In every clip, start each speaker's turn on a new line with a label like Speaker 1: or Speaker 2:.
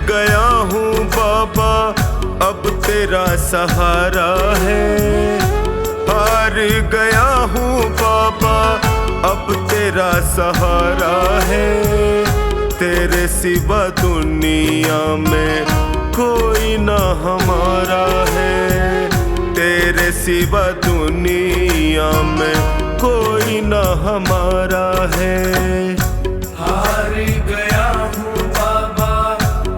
Speaker 1: गया हूँ बाबा अब तेरा सहारा है। हार गया हूँ बाबा अब तेरा सहारा है। तेरे सिवा दुनिया में कोई ना हमारा है। तेरे सिवा दुनिया में कोई ना हमारा है।
Speaker 2: हार गया हूँ बाबा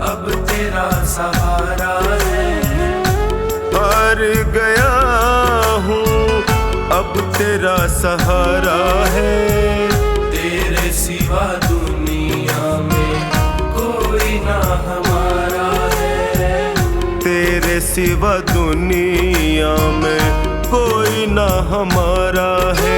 Speaker 2: अब तेरा सहारा है।
Speaker 1: हार गया हूँ अब तेरा सहारा है।
Speaker 2: तेरे सिवा दुनिया में कोई ना हमारा है।
Speaker 1: तेरे सिवा दुनिया में कोई ना हमारा है।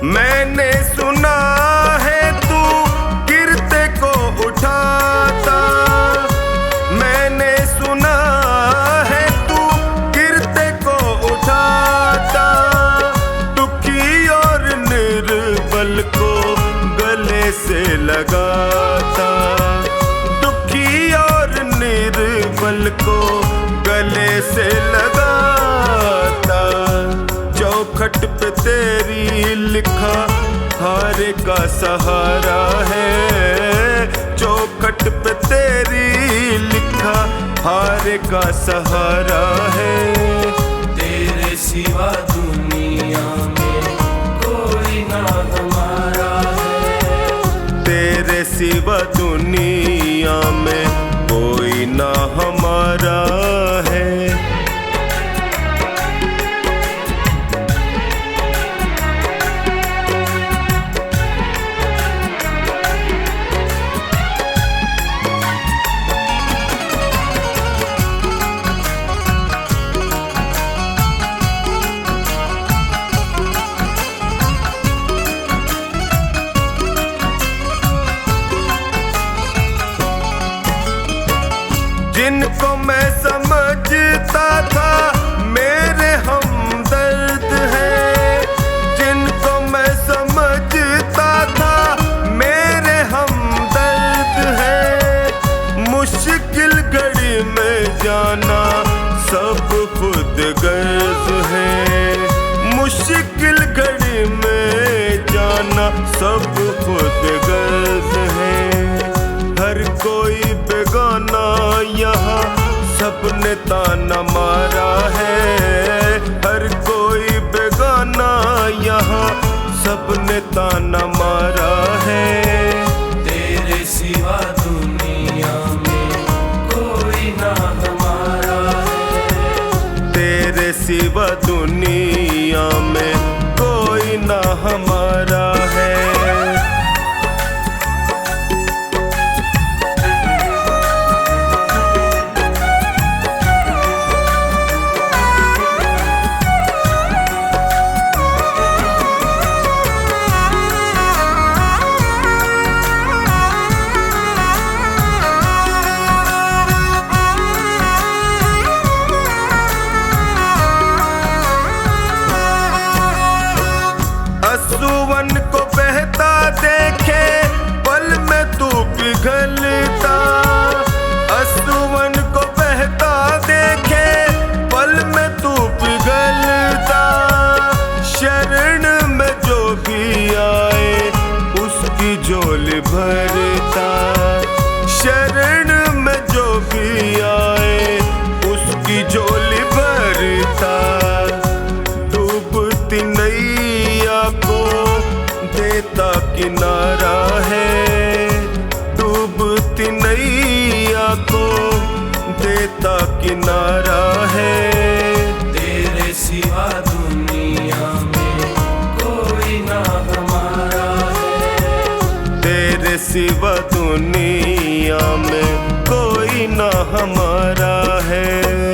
Speaker 1: मैंने सुना है तू गिरते को उठाता। मैंने सुना है तू गिरते को उठाता। दुखी और निर्बल को गले से लगाता। दुखी और निर्बल को गले से लगाता। चौखट पे तेरी लिखा हार का सहारा है। चौखट पे तेरी लिखा हार का सहारा है।
Speaker 2: तेरे सिवा दुनिया में कोई ना हमारा है।
Speaker 1: तेरे सिवा दुनिया में कोई ना हमारा है। जिनको मैं समझता था मेरे हमदर्द हैं। जिनको मैं समझता था मेरे हमदर्द हैं। मुश्किल घड़ी में जाना सब खुद गर्ज है। मुश्किल घड़ी में जाना सब खुद गर्ज है। हर कोई बेगाना यहाँ सबने ताना मारा है। हर कोई बेगाना यहाँ सबने ताना मारा है।
Speaker 2: तेरे सिवा दुनिया में कोई ना हमारा है।
Speaker 1: तेरे सिवा दुनिया में कोई ना हमारा है। असुवन को बहता देखे पल में तू पिघलता। असुवन को बहता देखे पल में तू पिघलता। शरण में जो भी आए उसकी झोली भरता। शरण में जो भी आए उसकी झोली भरता। डूबती नैया को देता किनारा है। डूबती नैया को देता किनारा है।
Speaker 2: तेरे सिवा दुनिया में कोई ना हमारा है।
Speaker 1: तेरे सिवा दुनिया में कोई ना हमारा है।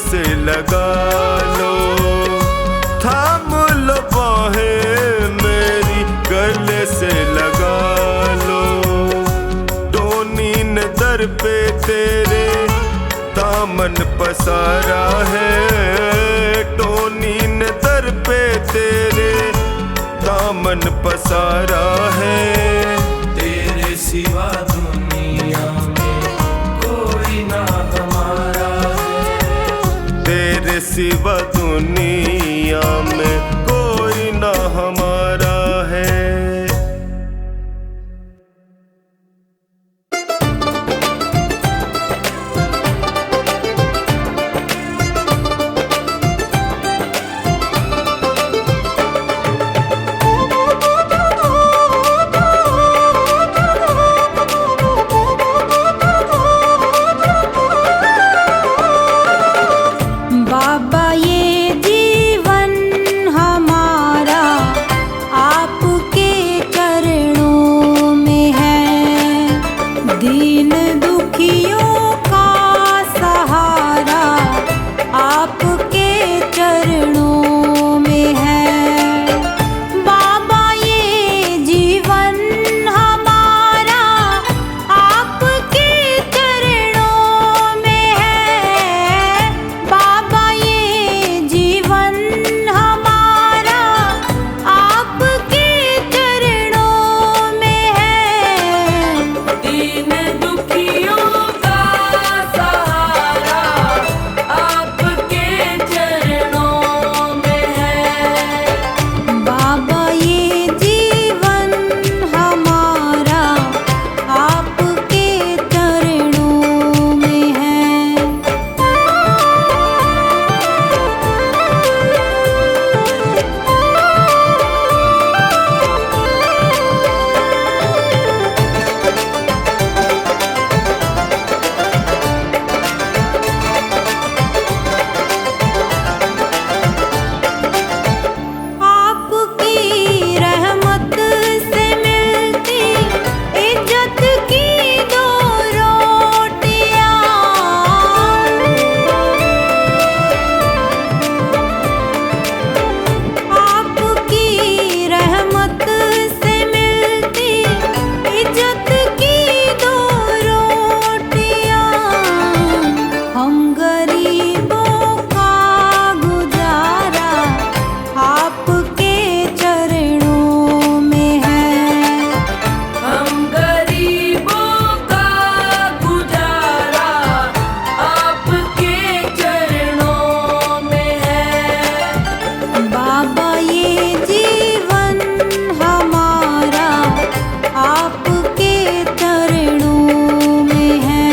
Speaker 1: से लगा लो, थाम लो बाहें मेरी गले से लगा लो। टोनी ने दर पे तेरे दामन पसारा है, टोनी ने दर पे तेरे दामन पसारा है।
Speaker 2: तेरे सिवा दुनिया में कोई ना हमारा है,
Speaker 1: तेरे सिवा दुनिया में कोई ना हमारा है।
Speaker 3: बाबा ये जीवन हमारा आपके चरणों में है, दीन दुखियों का सहारा आपके चरणों में है। बाबा ये जीवन हमारा आपके चरणों में है, बाबा ये जीवन हमारा आपके चरणों में है। दीन दुखियों का सहारा आपके चरणों में है, बाबा ये जीवन हमारा आपके चरणों में है। आपकी रहमत से मिलती इज्जत की दो रोटियां, आपकी रहमत से मिलती इज्जत की दो रोटियां। हम गरीबों का गुजारा आपके चरणों में है, हम गरीबों का गुजारा आपके चरणों में है। बाबा ये जीवन हमारा आपके चरणों में है।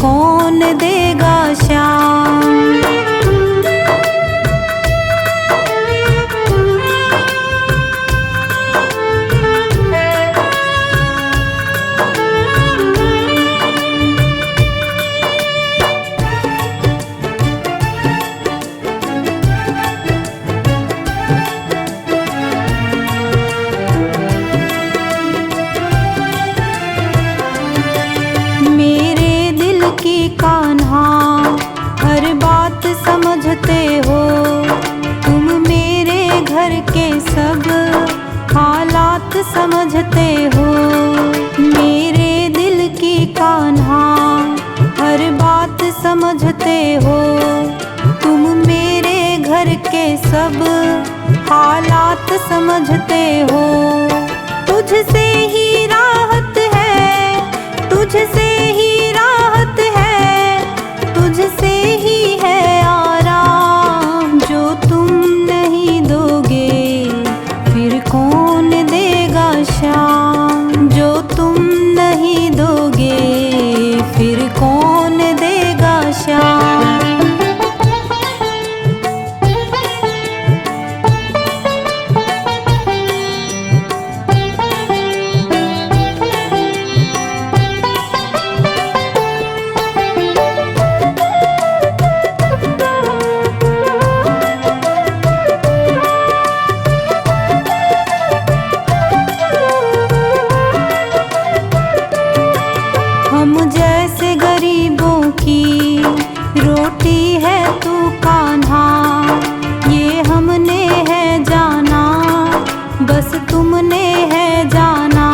Speaker 3: कौन देगा श्याम। मेरे दिल की कान्हा हर बात समझते हो, तुम मेरे घर के सब हालात समझते हो। मेरे दिल की कान्हा हर बात समझते हो, तुम मेरे घर के सब हालात समझते हो। तुझसे ही राहत है, तुझसे ही राहत है, तुझसे ही है आराम। जो तुम नहीं दोगे फिर कौन देगा श्याम। जो तुम नहीं दोगे फिर कौन देगा श्याम। हम जैसे गरीबों की रोटी है तू कान्हा, ये हमने है जाना, बस तुमने है जाना।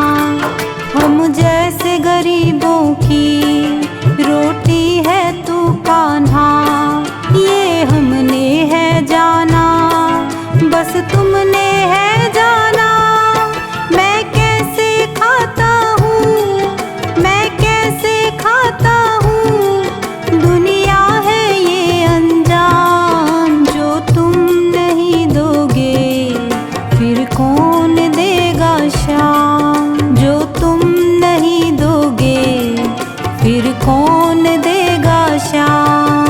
Speaker 3: हम जैसे गरीबों की रोटी है तू कान्हा, ये हमने है जाना, बस तुमने है जाना। मैं कैसे खाता हूँ, मैं कैसे खाता हूँ, दुनिया है ये अनजान। जो तुम नहीं दोगे फिर कौन देगा श्याम। जो तुम नहीं दोगे फिर कौन देगा श्याम।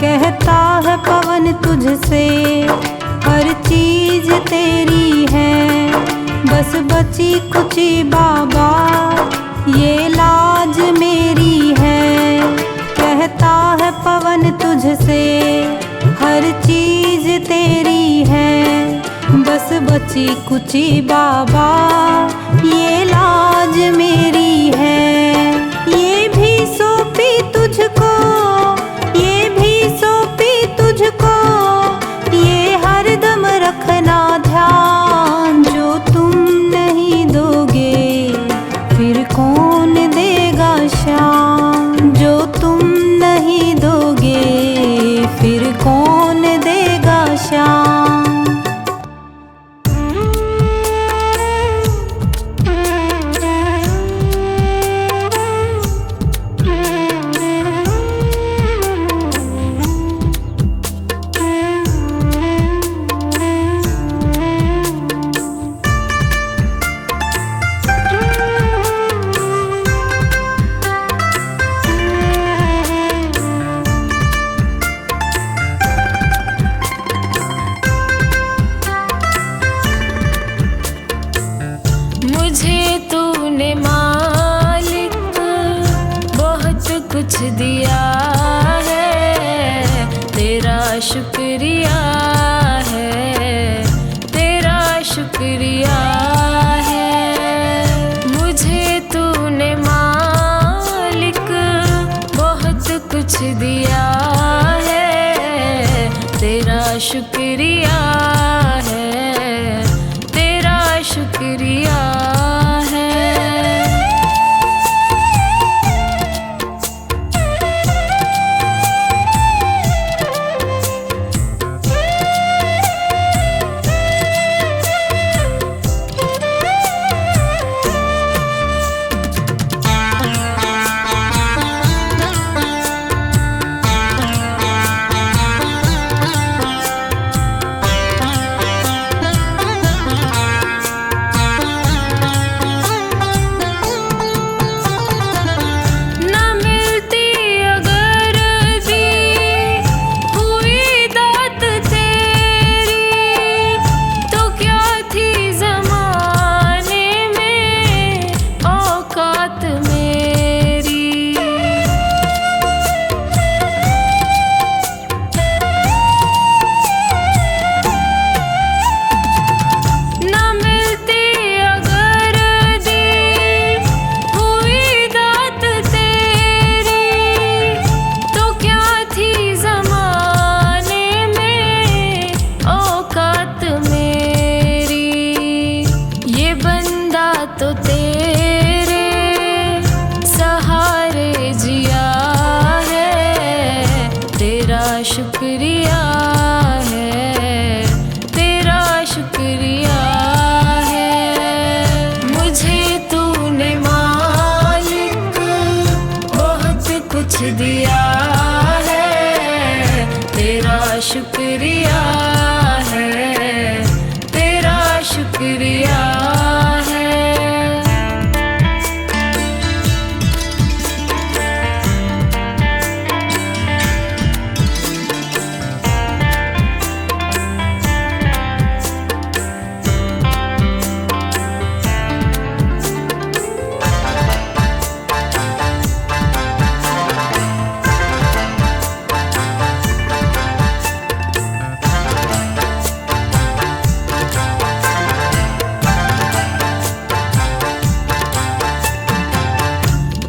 Speaker 3: कहता है पवन तुझसे हर चीज तेरी है, बस बची कुची बाबा ये लाज मेरी है। कहता है पवन तुझसे हर चीज तेरी है, बस बची कुची बाबा ये लाज मेरी है। ये भी सौंपी तुझको, ये भी सौंपी तुझको, ये हरदम रखना ध्यान। जो तुम नहीं दोगे फिर कौन देगा श्याम। जो तुम नहीं दोगे फिर कौन देगा श्याम।
Speaker 4: कुछ दिया है, तेरा शुक्रिया है, तेरा शुक्रिया है। मुझे तूने मालिक बहुत कुछ दिया है, तेरा शुक्रिया है। शुक्रिया है। तो तेरे सहारे जिया है, तेरा शुक्रिया है, तेरा शुक्रिया है। मुझे तूने मालिक बहुत कुछ दिया है, तेरा शुक्रिया है, तेरा शुक्रिया है।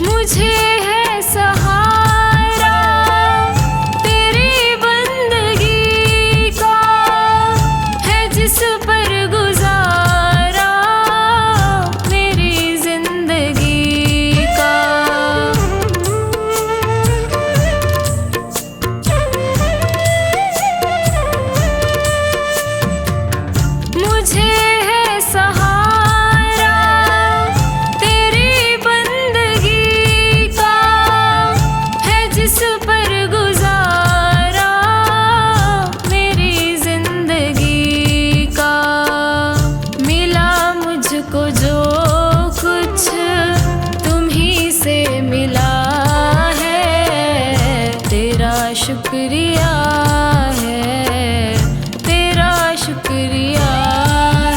Speaker 4: मुझे है सहारा तेरी बंदगी का, है जिस पर गुजारा मेरी जिंदगी का। मुझे है सहारा तेरी बंदगी का, है जिस पर गुजारा मेरी जिंदगी का। मिला मुझको जो कुछ तुम्ही से मिला है, तेरा शुक्रिया है, तेरा शुक्रिया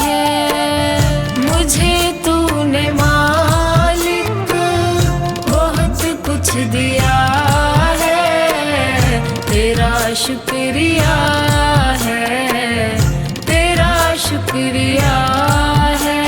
Speaker 4: है। मुझे तूने मालिक बहुत कुछ दिया है, तेरा शुक्रिया है, तेरा शुक्रिया है।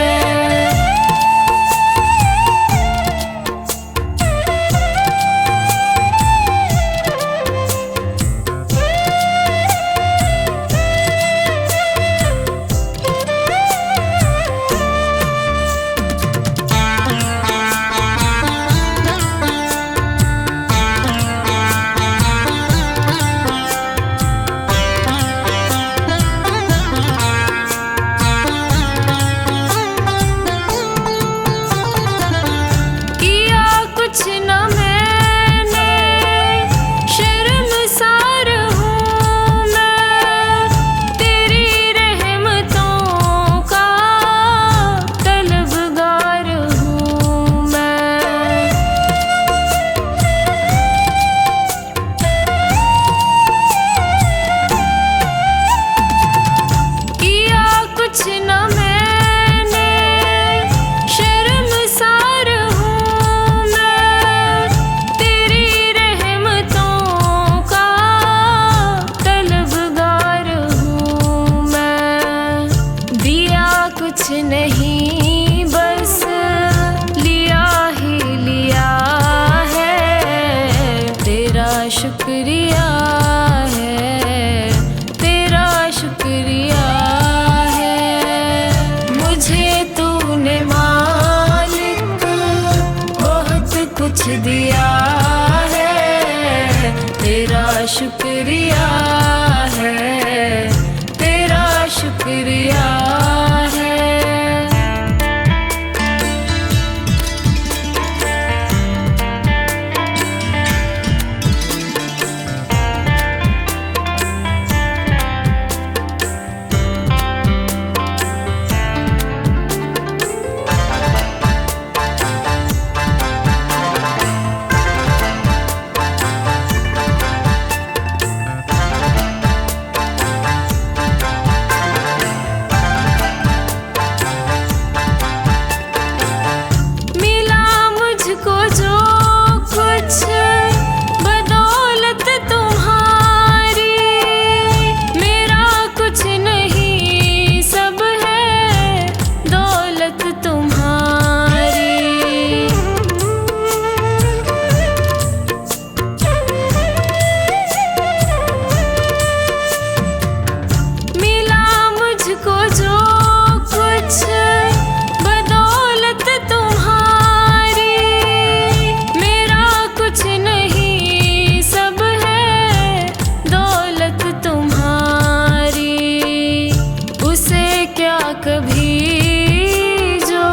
Speaker 4: कभी जो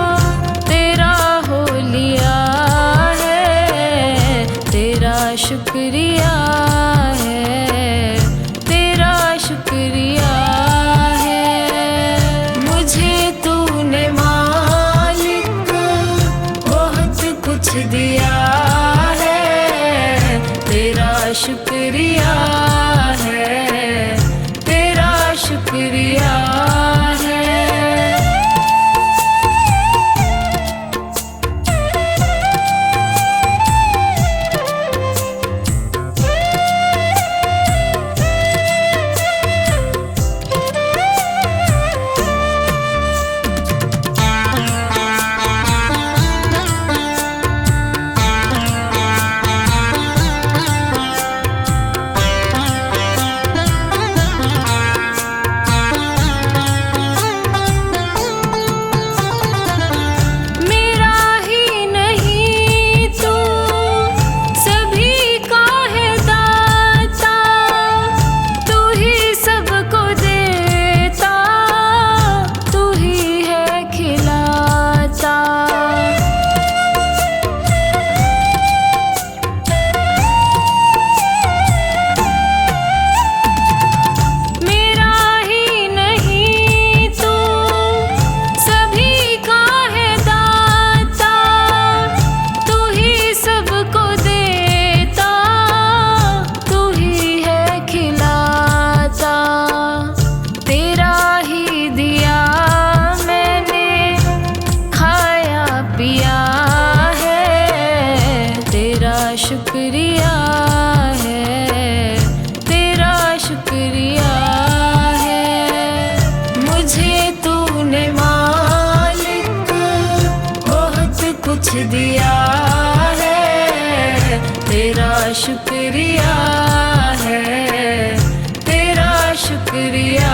Speaker 4: तेरा हो लिया है, तेरा शुक्रिया है, तेरा शुक्रिया है। मुझे तूने मालिक बहुत कुछ दिया है, तेरा शुक्रिया है, तेरा शुक्रिया है। मेरा ही नहीं तू सभी का है दाता, तू ही सबको देता, तू ही है खिलाता। मेरा ही नहीं तू सभी का है दाता, तू ही सबको देता, तू ही है खिलाता। तेरा ही दिया मैंने खाया पिया है, तेरा शुक्रिया है, तेरा शुक्रिया है। मुझे तूने मालिक बहुत कुछ दिया है, तेरा शुक्रिया है, तेरा शुक्रिया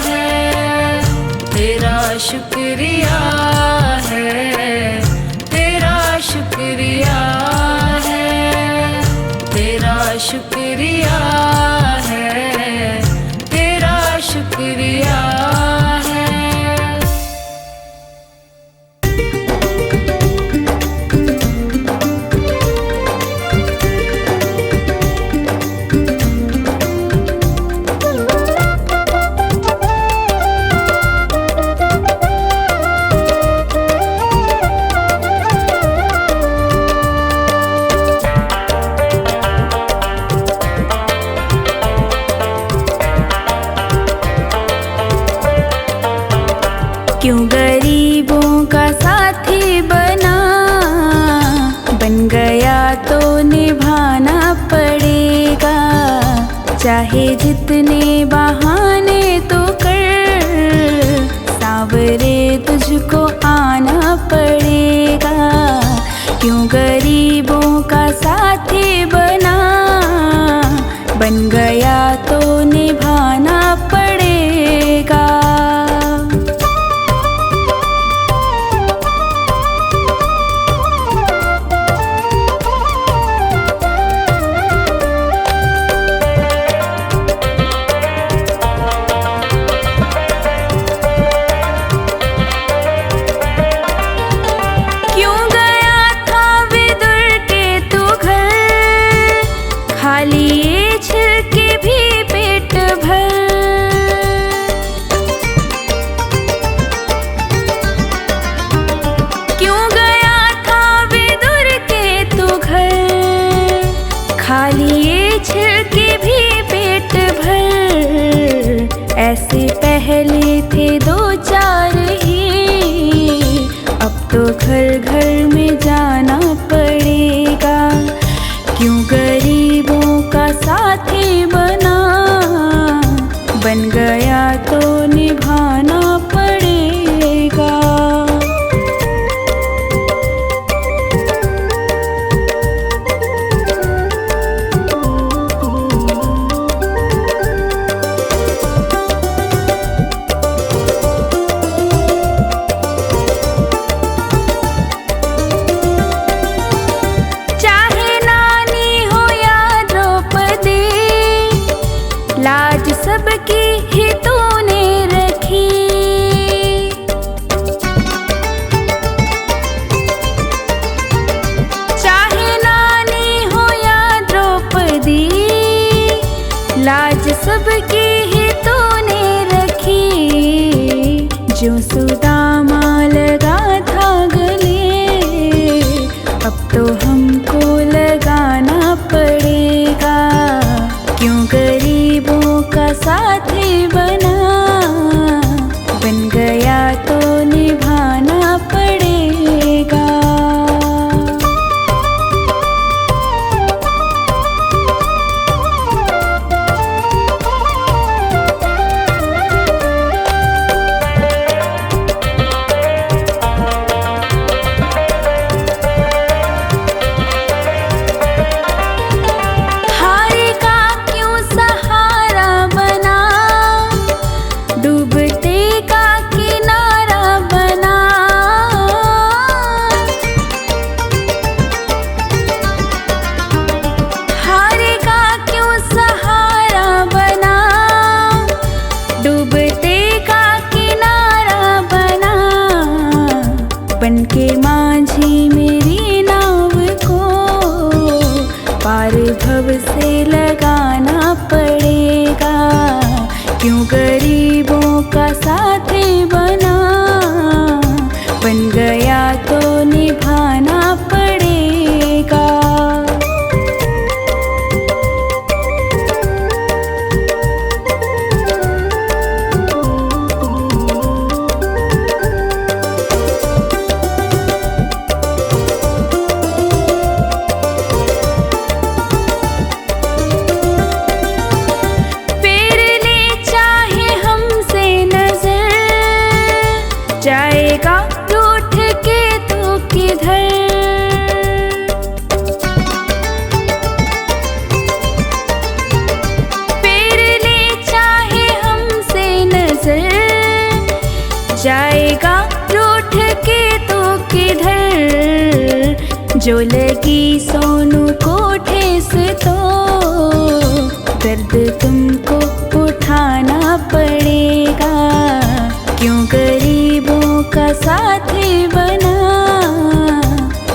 Speaker 4: है, तेरा शुक्रिया है, तेरा शुक्रिया है, तेरा शुक्रिया है, तेरा शुक्रिया है।
Speaker 3: क्यों गरीबों का साथी बना, बन गया तो निभाना पड़ेगा। चाहे जितने बहाने तो कर, सावरे तुझको आना पड़ेगा। क्यों गरीबों का साथी बना, बन गया तो निभाना पड़ेगा। क्यों गया था विदुर के तू घर, खाली ये छिलके भी पेट भर। क्यों गया था विदुर के तू घर, खाली ये छिलके भी पेट भर। ऐसे पहले थे दो चार ही, अब तो घर घर में जाना पड़ेगा। क्यों गरीबों का साथी बना, बन गया तो निभाना पड़ेगा। सबकी ही तूने रखी। साथी बना, बन गया तो निभाना पड़ेगा। हारे का क्यों सहारा बना, डूबते का किनारा बना। हारे का क्यों सहारा बना, डूबते का किनारा बना। बनके माझी मेरी नाव को पार भव से लगाना पड़ेगा। क्यों गरीबों का साथी बना, बन गया तो निभाना पड़ेगा। फेर ले चाहे हमसे नजर, जाएगा रूठ के तो किधर। फेर ले चाहे हमसे नजर, जाएगा रूठ के तो किधर। जो लगी सोनू को ठेस तो दर्द तुमको उठाना पड़ेगा। क्यों गरीबों का साथी बना,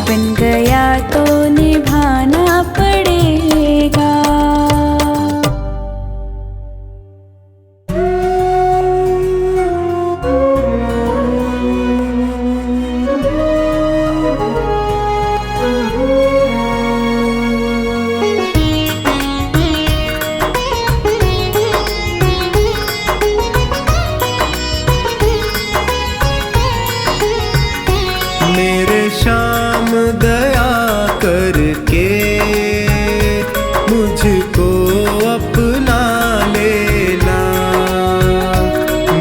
Speaker 3: बन गया तो निभाना पड़ेगा।
Speaker 1: मेरे श्याम दया करके मुझको अपना लेना।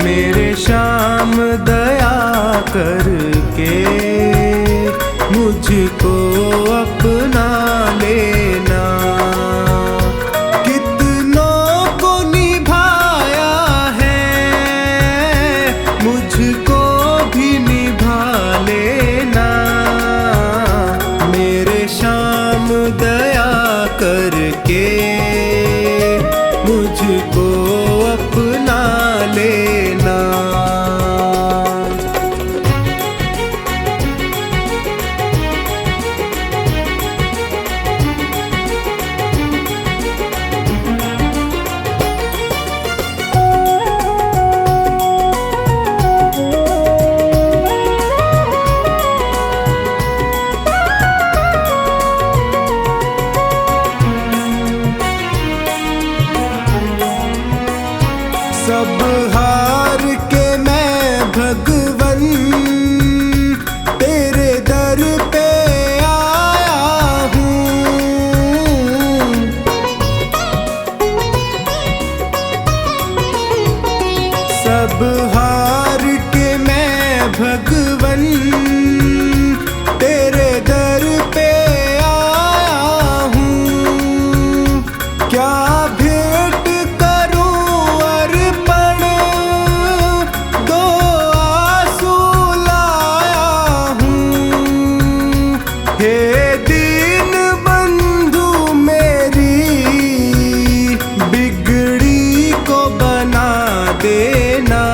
Speaker 1: मेरे श्याम दया करके मुझको अपना लेना। कितनों को निभाया है, मुझको भी निभा लेना। मेरे श्याम दया करके मुझको अपना लेना। सब हार के मैं भगवन तेरे दर पे आया हूँ। सब हार के मैं भगवन तेरे दर पे आया हूँ। क्या भेंट करूं अर्पण, दो आंसू लाया हूँ। हे दीन बंधु मेरी बिगड़ी को बना देना।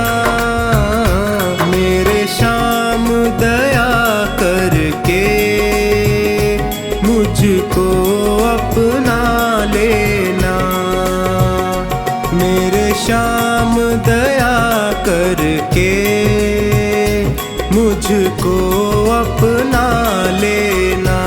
Speaker 1: मेरे श्याम दया करके मुझको अपना लेना। मेरे श्याम दया करके मुझको अपना लेना।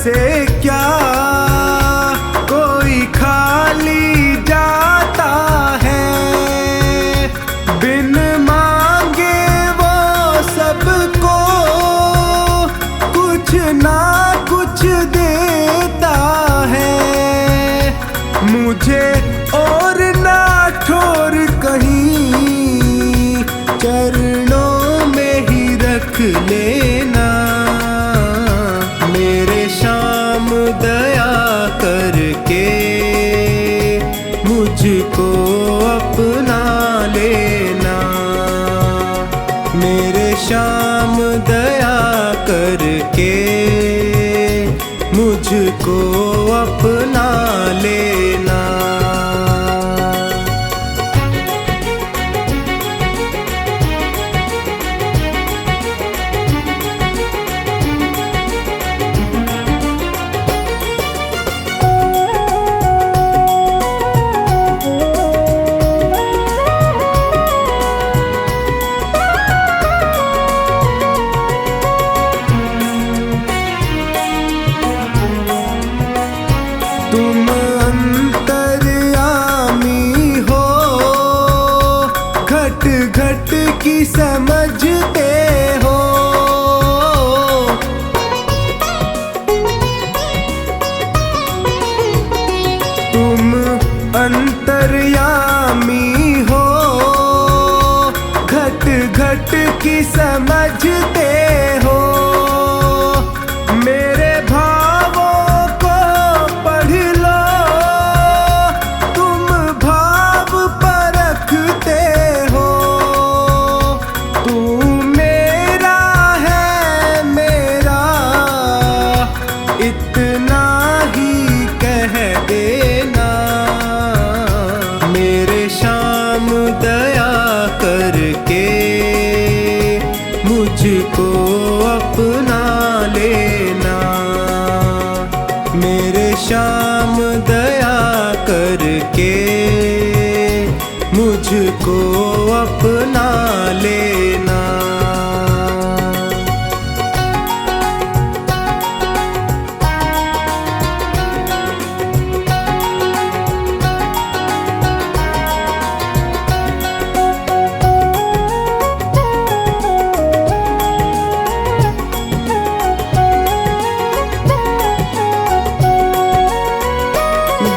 Speaker 1: से क्या कोई खाली जाता है, बिन मांगे वो सबको कुछ ना कुछ देता है। मुझे और ना छोड़ कहीं, चरणों में ही रख लेना। मेरे श्याम दया करके मुझको अपना लेना। मेरे श्याम दया करके मुझको अपना लेना। तुम अंतर्यामी हो, घट घट की समझते हो। तुम अंतर्यामी हो, घट घट की समझते हो। मेरे भावों को पढ़ लो, तुम भाव परखते हो। तू मेरा है मेरा, इतना ही कह देना। मेरे श्याम दया करके मुझको अपना लेना। मेरे श्याम दया करके मुझको अपना लेना।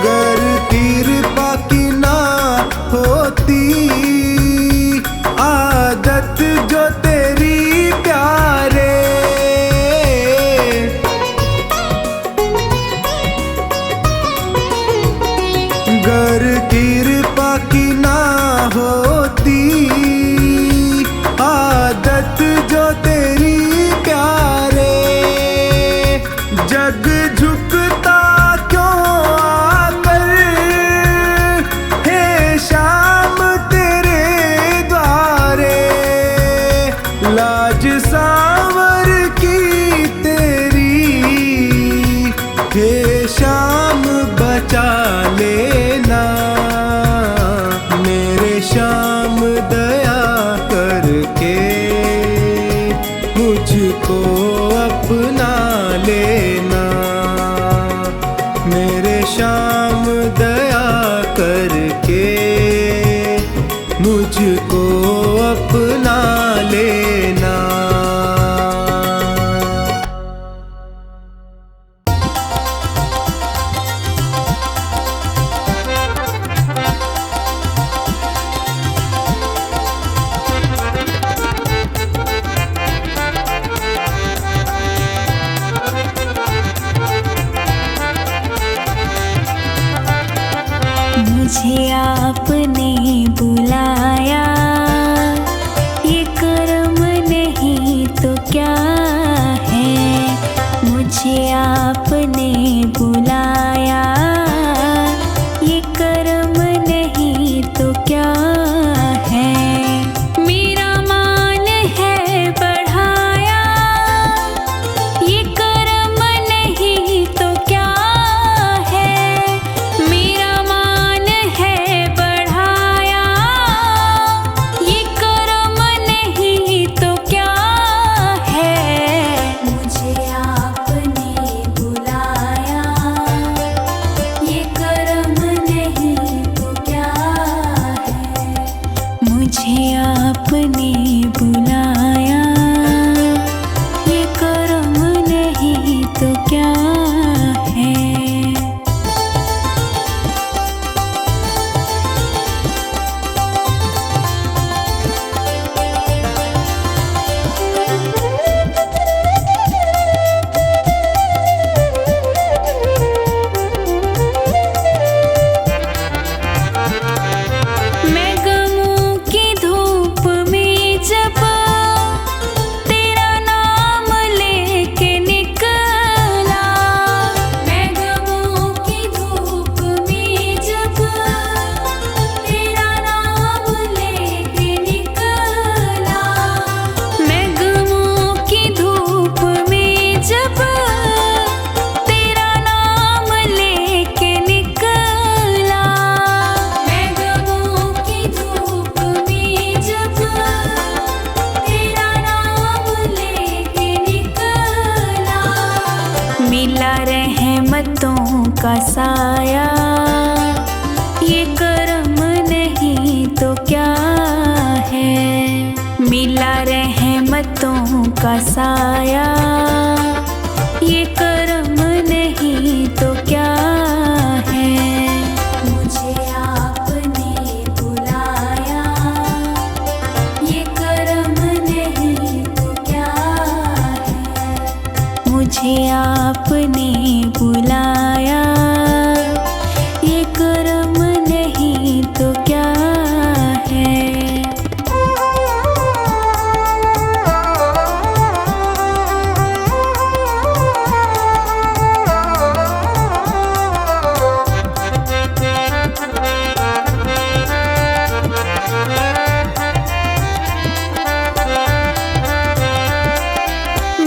Speaker 1: गर कृपा की ना होती आदत जो तेरी प्यारे, गर कृपा की ना होती आदत जो तेरी प्यारे, जग झुकता क्यों आकर हे श्याम तेरे द्वारे। लाज सांवर की तेरी हे श्याम बचा लेना। मेरे श्याम दया करके मुझको अपना लेना। मेरे श्याम दया करके मुझको अपना लेना।
Speaker 3: मुझे आपने बुलाया, ये कर्म नहीं तो क्या है। मुझे आपने बुलाया, ये कर्म नहीं तो क्या है। मेरा मान है बढ़ाया, ये कर्म नहीं तो क्या है। मेरा मान है बढ़ाया, का साया, ये कर्म नहीं तो क्या है। मिला रहमतों का साया, ये कर्म नहीं तो क्या है। मुझे आपने बुलाया, ये कर्म नहीं तो क्या है। मुझे आपने बुलाया, ये कर्म नहीं तो क्या है।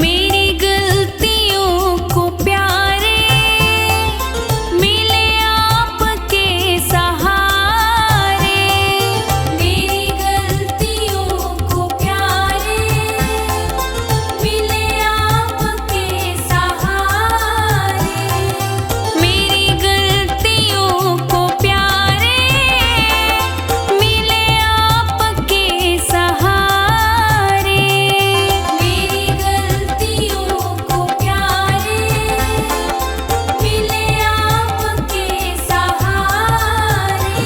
Speaker 3: मेरी गलतियों को प्यारे मिले आपके सहारे। मेरी गलतियों को प्यारे मिले आपके सहारे। मेरी गलतियों को प्यारे मिले आपके सहारे। मेरी गलतियों को प्यारे मिले आपके सहारे।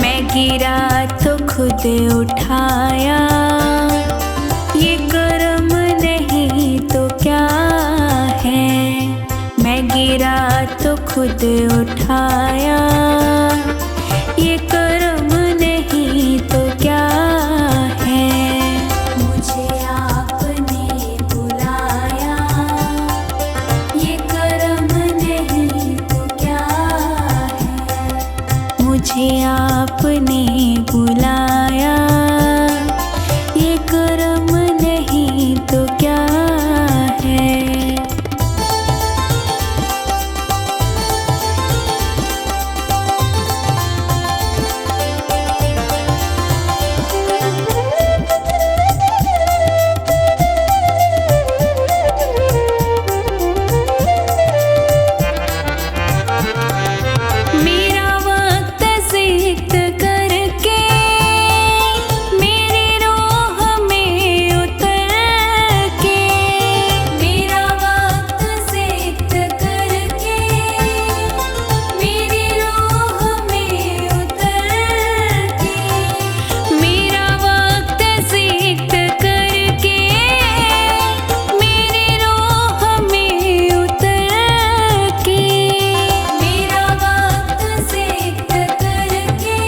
Speaker 3: मैं गिरा तो खुद उठाया, ये कर्म नहीं तो क्या है। मैं गिरा तो खुद उठाया, ये कर्म नहीं तो क्या है। मुझे आपने बुलाया, ये कर्म नहीं तो क्या है। मुझे आपने बुलाया, ये कर्म नहीं तो क्या है। मेरा वक्त जिक्र करके मेरी रूह में उतर के। मेरा वक्त जिक्र करके मेरी रूह में उतर के। मेरा वक्त जिक्र करके मेरी रूह में उतर के। मेरा वक्त जिक्र करके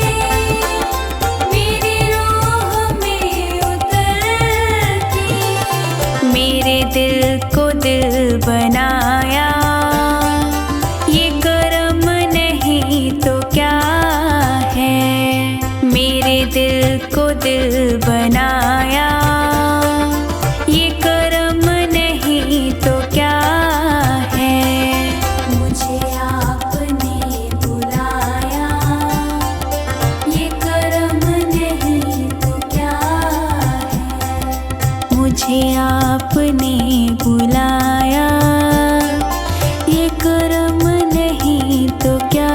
Speaker 3: मेरी रूह में उतर के। मेरे दिल को दिल बनाया, ये कर्म नहीं तो क्या है। मेरे दिल को दिल बनाया, ये कर्म नहीं तो क्या है। मुझे आपने बुलाया, ये कर्म नहीं तो क्या है। मुझे आपने बुलाया, ये कर्म नहीं तो क्या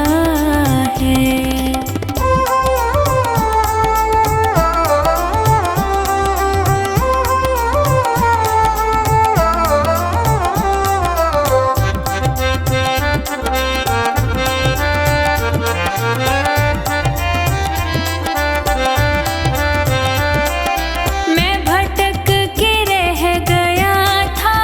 Speaker 3: है। मैं भटक के रह गया था,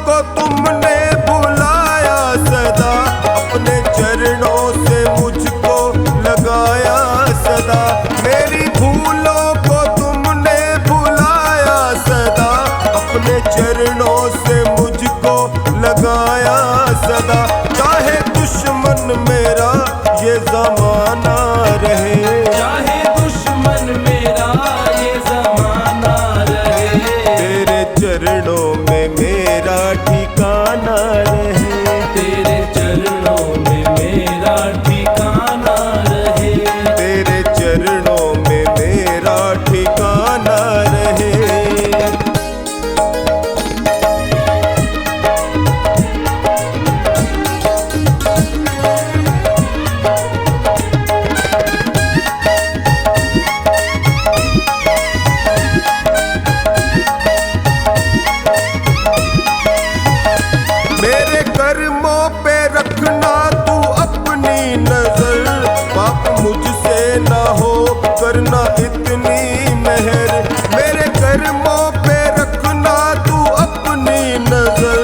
Speaker 1: को तुमने बुलाया सदा, अपने चरणों से मुझको लगाया सदा। मेरी भूलों को तुमने बुलाया सदा, अपने चरणों से मुझको लगाया सदा। चाहे दुश्मन मेरा ये ज़माना रहे,
Speaker 2: चाहे दुश्मन मेरा ये ज़माना रहे,
Speaker 1: तेरे चरणों में मेरा ठिकाना रहे,
Speaker 2: तेरे चरणों में मेरा ठिकाना रहे,
Speaker 1: तेरे चरणों में मेरा ठिकाना रहे। मेरे कर्मों पे रखना तू अपनी नजर, पाप मुझसे ना हो करना इतनी मेहर। मेरे कर्मों पे रखना तू अपनी नजर,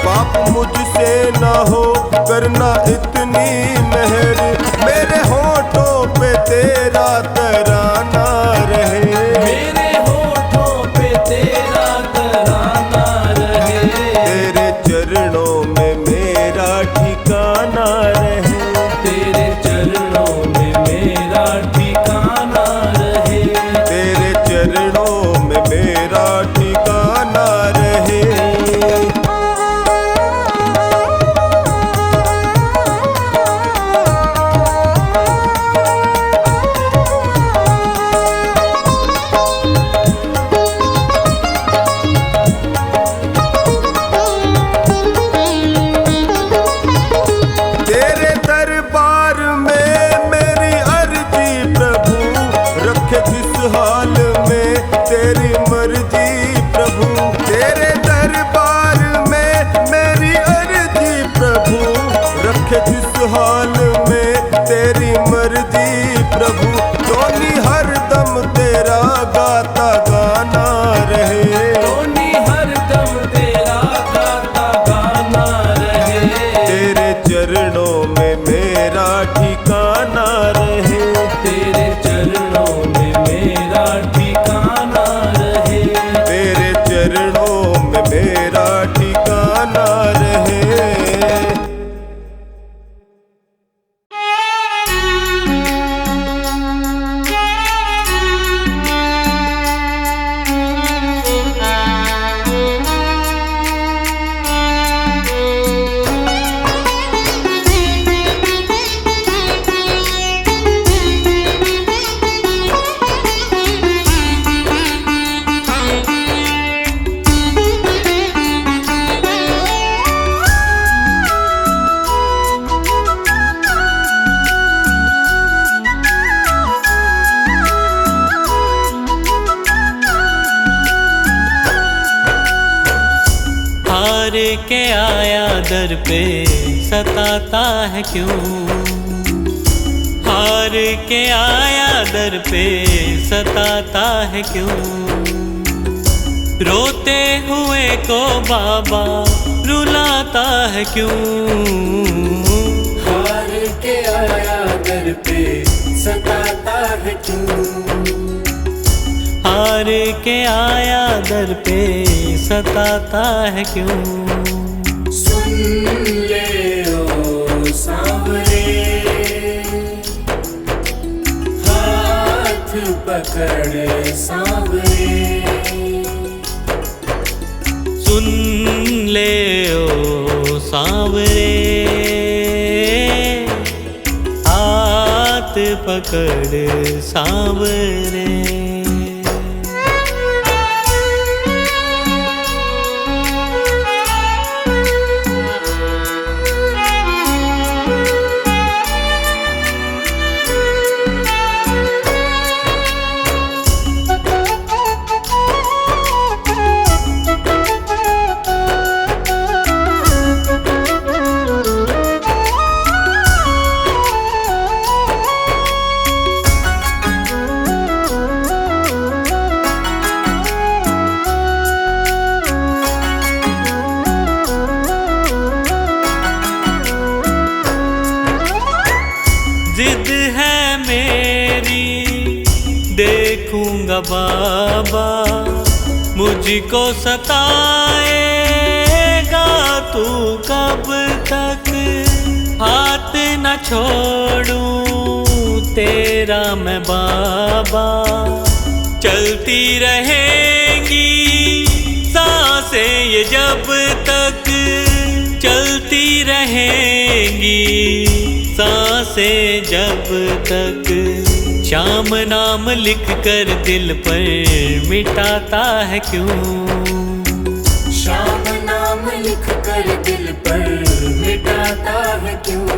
Speaker 1: पाप मुझसे ना हो करना इतनी मेहर। मेरे होठों पे तेरा तराना रहे,
Speaker 2: मेरे होठों पे तेरा तराना रहे,
Speaker 1: तेरे चरणों में मेरा ठिकाना रहे,
Speaker 2: तेरे चरणों में मेरा ठिकाना रहे,
Speaker 1: तेरे चरणों में मेरा ठिकाना रहे। तेरे दरबार में मेरी अर्जी प्रभु, रखे जिस हाल में तेरी मर्जी प्रभु। तेरे दरबार में मेरी अर्जी प्रभु, रखे जिस हाल में तेरी मर्जी प्रभु। टोनी हरदम तेरा गाता गाना रहे,
Speaker 2: टोनी हरदम तेरा गाता गाना रहे,
Speaker 1: तेरे चरणों में मेरा ठिकाना रहे,
Speaker 2: तेरे चरणों में मेरा ठिकाना रहे,
Speaker 1: तेरे चरणों में मेरा ठिकाना रहे।
Speaker 5: हार के आया दर पे सताता है क्यों, हार के आया दर पे सताता है क्यों। रोते हुए को बाबा रुलाता है क्यों,
Speaker 2: हार के आया दर पे सताता है क्यों,
Speaker 5: हार के आया दर पे सताता है क्यों।
Speaker 2: सुन ले ओ सांवरे, हाथ पकड़ सांवरे,
Speaker 5: सुन ले ओ सांवरे, हाथ पकड़ सांवरे। रहूंगा बाबा, मुझको सताएगा तू कब तक, हाथ न छोड़ूं तेरा मैं बाबा। चलती रहेंगी सांसें ये जब तक, चलती रहेंगी सांसें जब तक। श्याम नाम लिख कर दिल पर मिटाता है क्यों,
Speaker 2: श्याम नाम लिख कर दिल पर मिटाता है क्यों।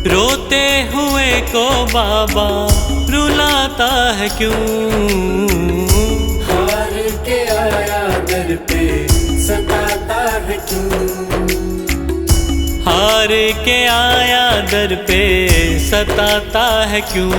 Speaker 5: रोते हुए को बाबा रुलाता है क्यों,
Speaker 2: हार के आया दर पे सताता है क्यों,
Speaker 5: हार के आया दर पे सताता है क्यों।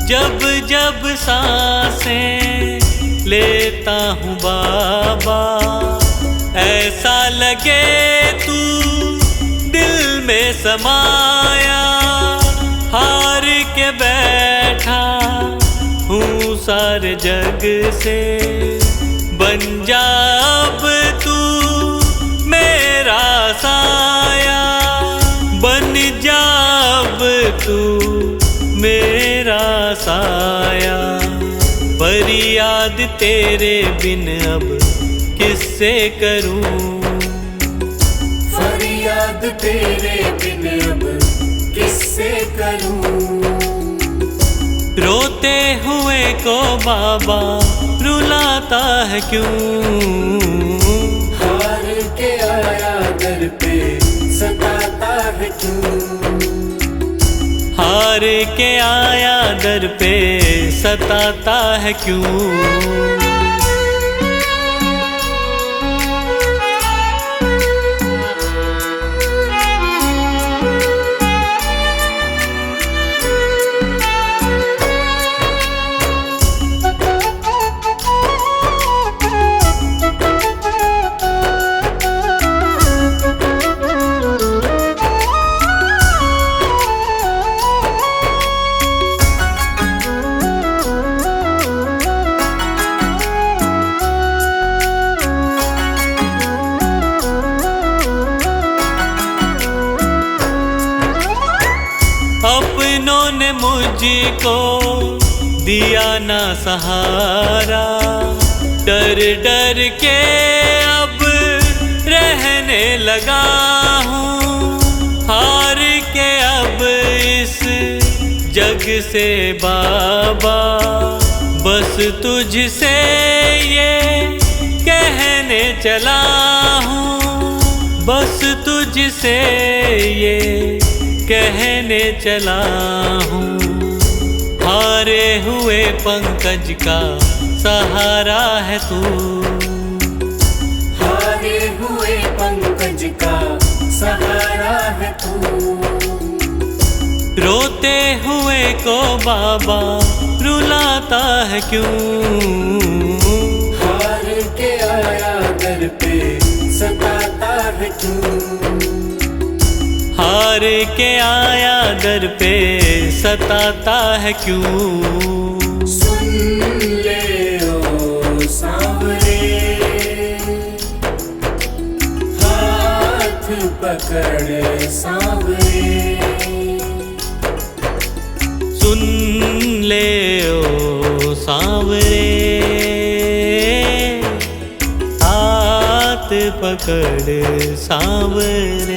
Speaker 5: जब जब सांसें लेता हूँ बाबा, ऐसा लगे तू दिल में समाया। हार के बैठा हूँ सारे जग से, बन जा अब तू मेरा साया, बन जा अब तू मेरा साया। फरियाद तेरे बिन अब किससे करूं,
Speaker 2: फरियाद तेरे बिन अब किससे करूं।
Speaker 5: रोते हुए को बाबा रुलाता है क्यों,
Speaker 2: हार के आया दर पे सताता है क्यों,
Speaker 5: हार के आया दर पे सताता है क्यों। अपनों ने मुझको दिया ना सहारा, डर डर के अब रहने लगा हूँ। हार के अब इस जग से बाबा, बस तुझसे ये कहने चला हूँ, बस तुझसे ये कहने चला हूँ। हारे हुए पंकज का सहारा है तू,
Speaker 2: हारे हुए पंकज का सहारा है तू।
Speaker 5: रोते हुए को बाबा रुलाता है क्यों,
Speaker 2: हार के आया दर पे सताता है क्यों,
Speaker 5: हार के आया दर पे सताता है क्यों।
Speaker 2: सुन ले ओ सांवरे, हाथ पकड़ सांवरे,
Speaker 5: सुन ले ओ सांवरे, हाथ पकड़ सांवरे।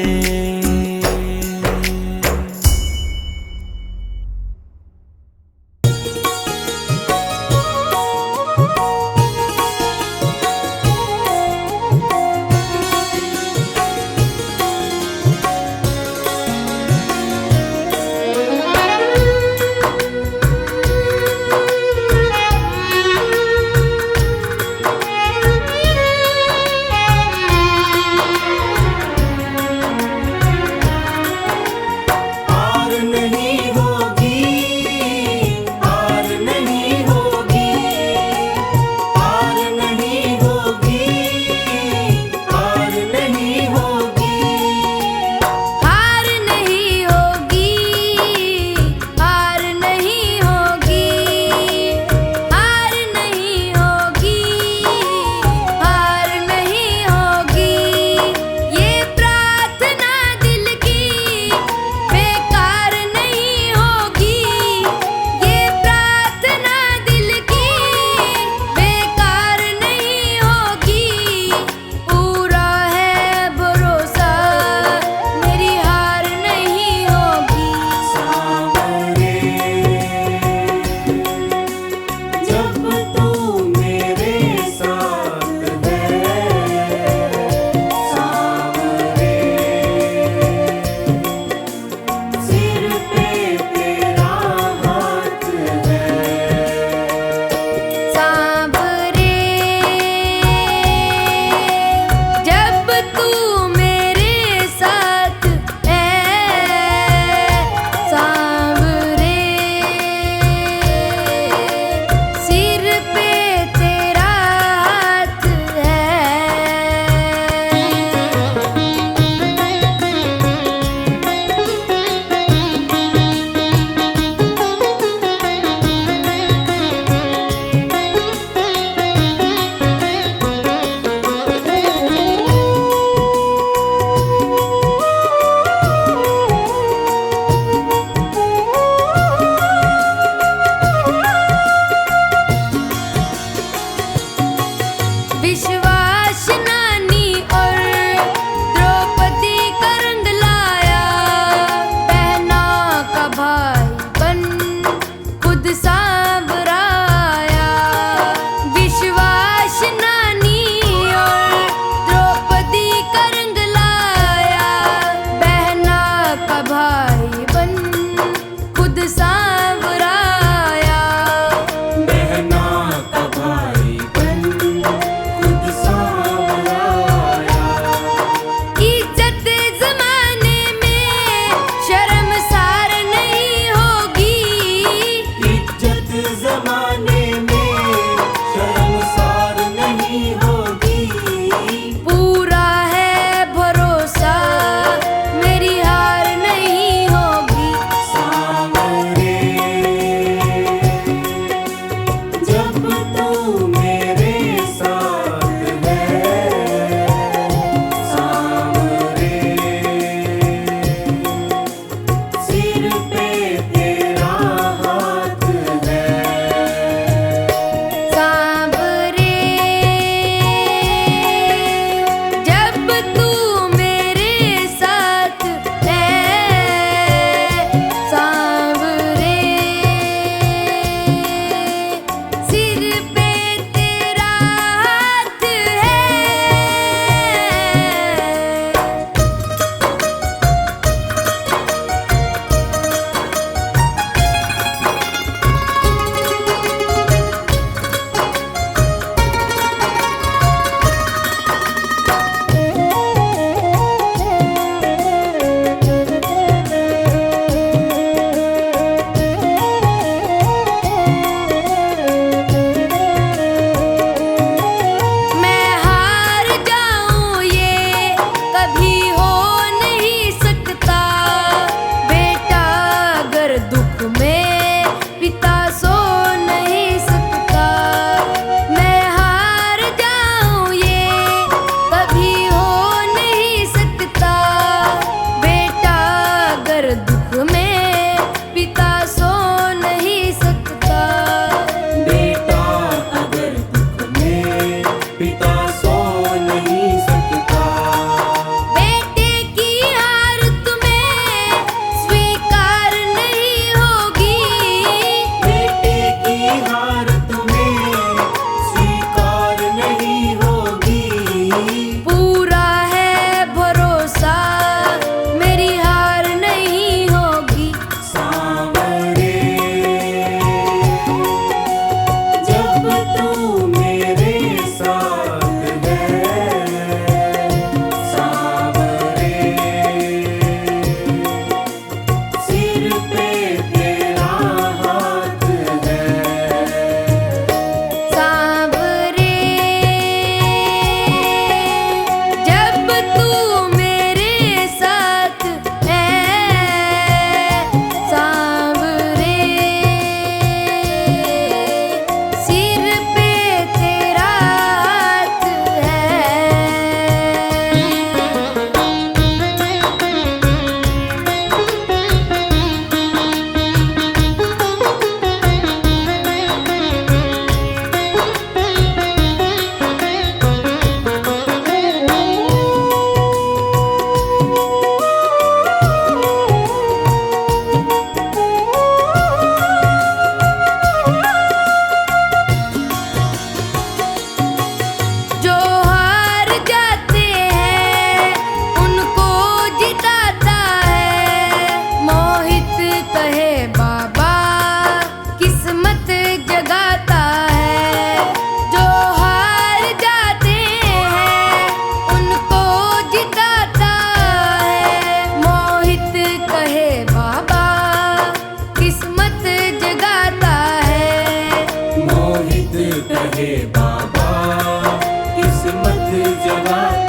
Speaker 2: हवा